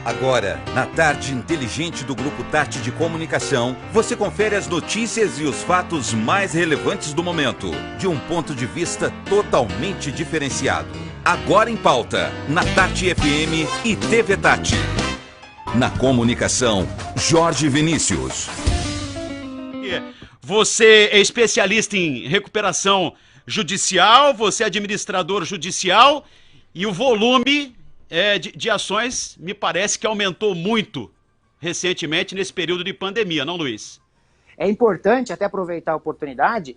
Agora, na tarde inteligente do Grupo Tati de Comunicação, você confere as notícias e os fatos mais relevantes do momento, de um ponto de vista totalmente diferenciado. Agora em pauta, na Tati FM e TV Tati. Na comunicação, Jorge Vinícius. Você é especialista em recuperação judicial, você é administrador judicial e o volume de ações me parece que aumentou muito recentemente nesse período de pandemia, não, Luiz? É importante até aproveitar a oportunidade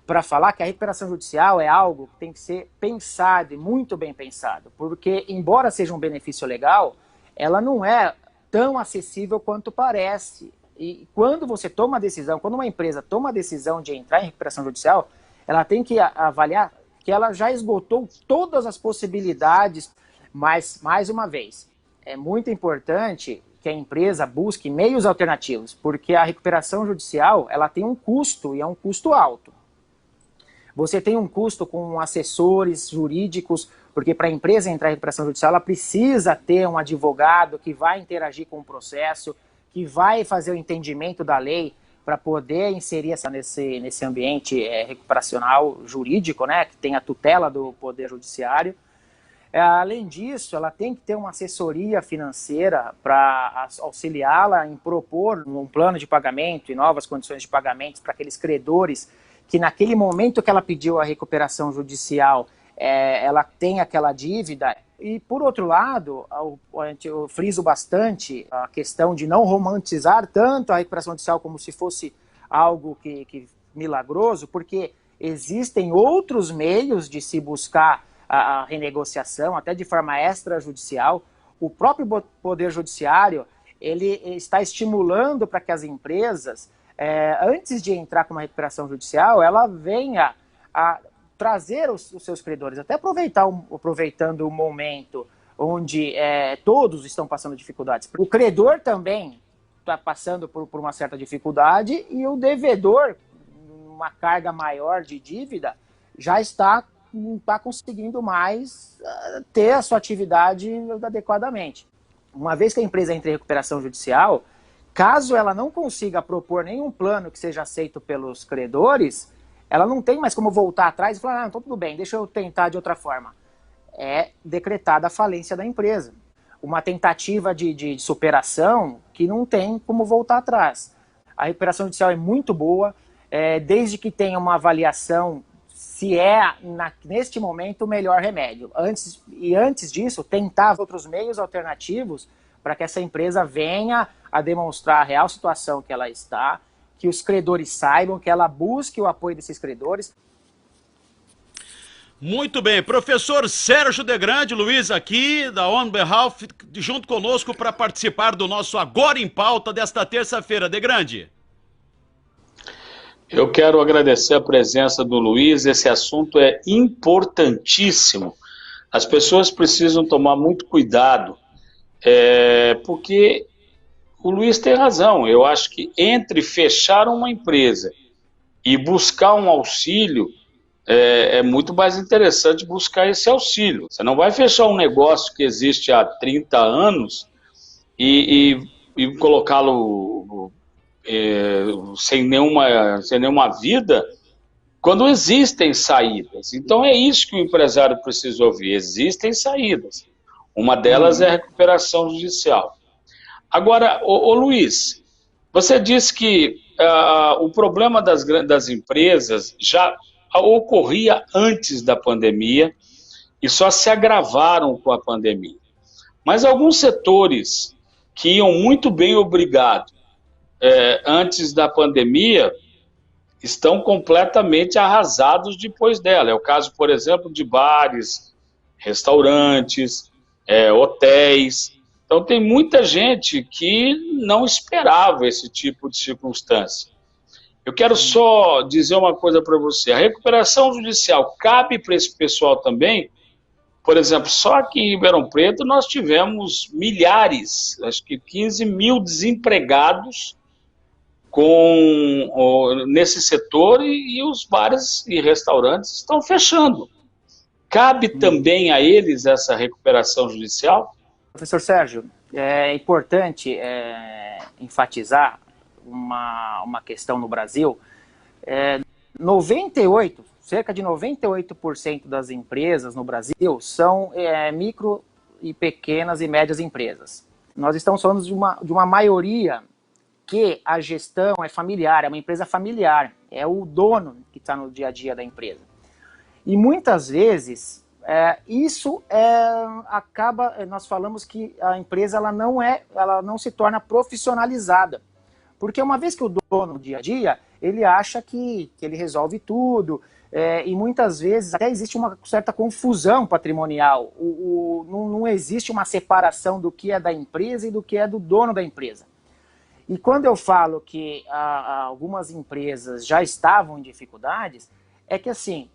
para falar que a recuperação judicial é algo que tem que ser pensado e muito bem pensado, porque embora seja um benefício legal, ela não é tão acessível quanto parece. E quando você toma a decisão, quando uma empresa toma a decisão de entrar em recuperação judicial, ela tem que avaliar que ela já esgotou todas as possibilidades. Mas, mais uma vez, é muito importante que a empresa busque meios alternativos, porque a recuperação judicial ela tem um custo e é um custo alto. Você tem um custo com assessores jurídicos, porque para a empresa entrar em recuperação judicial, ela precisa ter um advogado que vai interagir com o processo, que vai fazer o entendimento da lei para poder inserir nesse ambiente recuperacional jurídico, né, que tem a tutela do Poder Judiciário. Além disso, ela tem que ter uma assessoria financeira para auxiliá-la em propor um plano de pagamento e novas condições de pagamento para aqueles credores que naquele momento que ela pediu a recuperação judicial, ela tem aquela dívida. E, por outro lado, eu friso bastante a questão de não romantizar tanto a recuperação judicial como se fosse algo que milagroso, porque existem outros meios de se buscar a renegociação, até de forma extrajudicial. O próprio Poder Judiciário ele está estimulando para que as empresas, antes de entrar com uma recuperação judicial, ela venha a trazer os seus credores, até aproveitando o momento onde todos estão passando dificuldades. O credor também está passando por uma certa dificuldade e o devedor, uma carga maior de dívida, já não está conseguindo mais ter a sua atividade adequadamente. Uma vez que a empresa entra em recuperação judicial, caso ela não consiga propor nenhum plano que seja aceito pelos credores, ela não tem mais como voltar atrás e falar, então tudo bem, deixa eu tentar de outra forma. É decretada a falência da empresa. Uma tentativa de superação que não tem como voltar atrás. A recuperação judicial é muito boa, desde que tenha uma avaliação se neste momento, o melhor remédio. Antes disso, tentar outros meios alternativos para que essa empresa venha a demonstrar a real situação que ela está, que os credores saibam, que ela busque o apoio desses credores. Muito bem. Professor Sérgio Degrande, Luiz aqui, da On Behalf, junto conosco para participar do nosso Agora em Pauta desta terça-feira. Degrande. Eu quero agradecer a presença do Luiz, esse assunto é importantíssimo. As pessoas precisam tomar muito cuidado, porque o Luiz tem razão. Eu acho que entre fechar uma empresa e buscar um auxílio, é muito mais interessante buscar esse auxílio. Você não vai fechar um negócio que existe há 30 anos e colocá-lo sem nenhuma vida, quando existem saídas. Então é isso que o empresário precisa ouvir, existem saídas. Uma delas é a recuperação judicial. Agora, ô Luiz, você disse que o problema das empresas já ocorria antes da pandemia e só se agravaram com a pandemia. Mas alguns setores que iam muito bem obrigado antes da pandemia estão completamente arrasados depois dela. É o caso, por exemplo, de bares, restaurantes, hotéis. Então tem muita gente que não esperava esse tipo de circunstância. Eu quero só dizer uma coisa para você. A recuperação judicial cabe para esse pessoal também. Por exemplo, só aqui em Ribeirão Preto nós tivemos milhares, acho que 15 mil desempregados nesse setor e os bares e restaurantes estão fechando. Cabe também a eles essa recuperação judicial? Professor Sérgio, É importante enfatizar uma questão no Brasil. 98, cerca de 98% das empresas no Brasil são micro e pequenas e médias empresas. Nós estamos falando de uma maioria que a gestão é familiar, é uma empresa familiar, é o dono que está no dia a dia da empresa. E muitas vezes isso acaba, nós falamos que a empresa ela não se torna profissionalizada. Porque uma vez que o dono no dia a dia, ele acha que ele resolve tudo, e muitas vezes até existe uma certa confusão patrimonial. Não existe uma separação do que é da empresa e do que é do dono da empresa. E quando eu falo que algumas empresas já estavam em dificuldades, é que assim,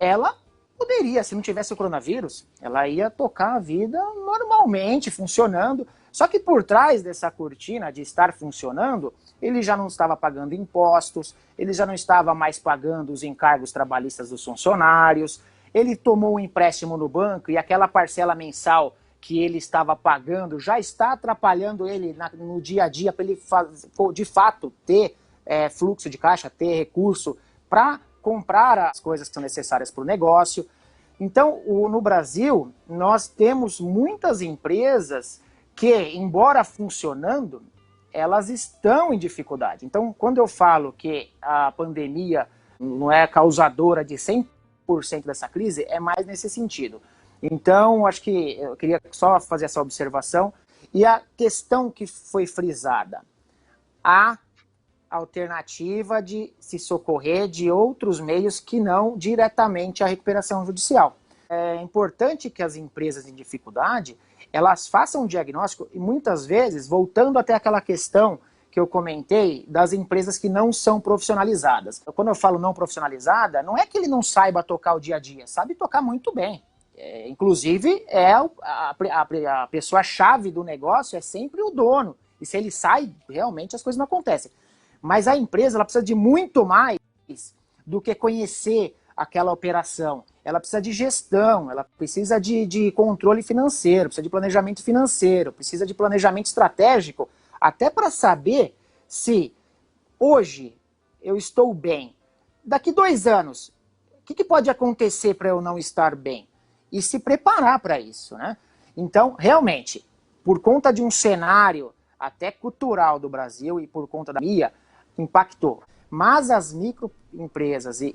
ela poderia, se não tivesse o coronavírus, ela ia tocar a vida normalmente, funcionando. Só que por trás dessa cortina de estar funcionando, ele já não estava pagando impostos, ele já não estava mais pagando os encargos trabalhistas dos funcionários, ele tomou um empréstimo no banco e aquela parcela mensal que ele estava pagando já está atrapalhando ele no dia a dia para ele de fato ter fluxo de caixa, ter recurso para comprar as coisas que são necessárias para o negócio. Então, no Brasil, nós temos muitas empresas que, embora funcionando, elas estão em dificuldade. Então, quando eu falo que a pandemia não é causadora de 100% dessa crise, é mais nesse sentido. Então, acho que eu queria só fazer essa observação. E a questão que foi frisada, a alternativa de se socorrer de outros meios que não diretamente a recuperação judicial. É importante que as empresas em dificuldade, elas façam um diagnóstico e muitas vezes, voltando até aquela questão que eu comentei das empresas que não são profissionalizadas. Quando eu falo não profissionalizada, não é que ele não saiba tocar o dia a dia, sabe tocar muito bem. Inclusive, a pessoa-chave do negócio é sempre o dono. E se ele sai, realmente as coisas não acontecem. Mas a empresa ela precisa de muito mais do que conhecer aquela operação. Ela precisa de gestão, ela precisa de controle financeiro, precisa de planejamento financeiro, precisa de planejamento estratégico, até para saber se hoje eu estou bem. Daqui 2 anos, o que pode acontecer para eu não estar bem? E se preparar para isso, né? Então, realmente, por conta de um cenário até cultural do Brasil e por conta da pandemia, impactou. Mas as microempresas e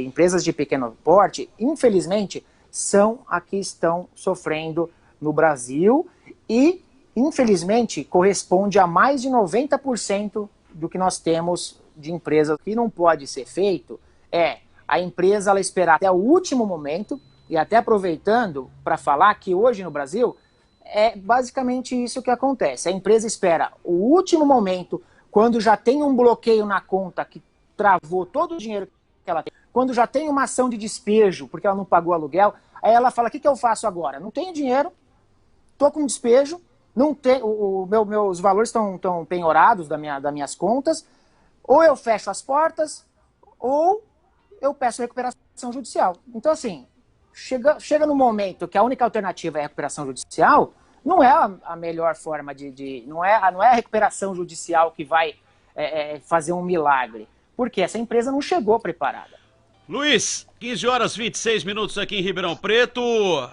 empresas de pequeno porte, infelizmente, são as que estão sofrendo no Brasil e, infelizmente, corresponde a mais de 90% do que nós temos de empresas. O que não pode ser feito é a empresa ela esperar até o último momento, e até aproveitando para falar que hoje no Brasil é basicamente isso que acontece. A empresa espera o último momento, quando já tem um bloqueio na conta que travou todo o dinheiro que ela tem, quando já tem uma ação de despejo, porque ela não pagou aluguel, aí ela fala, o que eu faço agora? Não tenho dinheiro, estou com despejo, não tem, meus valores estão penhorados das minhas contas, ou eu fecho as portas, ou eu peço recuperação judicial. Então, assim, chega no momento que a única alternativa é a recuperação judicial, não é a melhor forma não é a recuperação judicial que vai fazer um milagre, porque essa empresa não chegou preparada. Luiz, 15 horas 26 minutos aqui em Ribeirão Preto.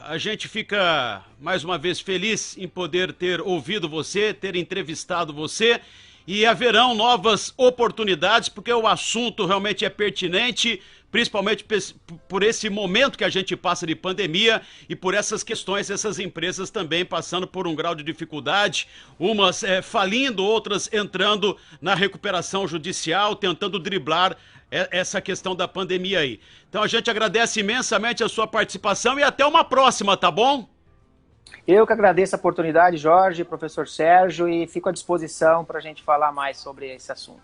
A gente fica mais uma vez feliz em poder ter ouvido você, ter entrevistado você. E haverão novas oportunidades, porque o assunto realmente é pertinente, principalmente por esse momento que a gente passa de pandemia e por essas questões, essas empresas também passando por um grau de dificuldade, umas falindo, outras entrando na recuperação judicial, tentando driblar essa questão da pandemia aí. Então a gente agradece imensamente a sua participação e até uma próxima, tá bom? Eu que agradeço a oportunidade, Jorge, professor Sérgio, e fico à disposição para a gente falar mais sobre esse assunto.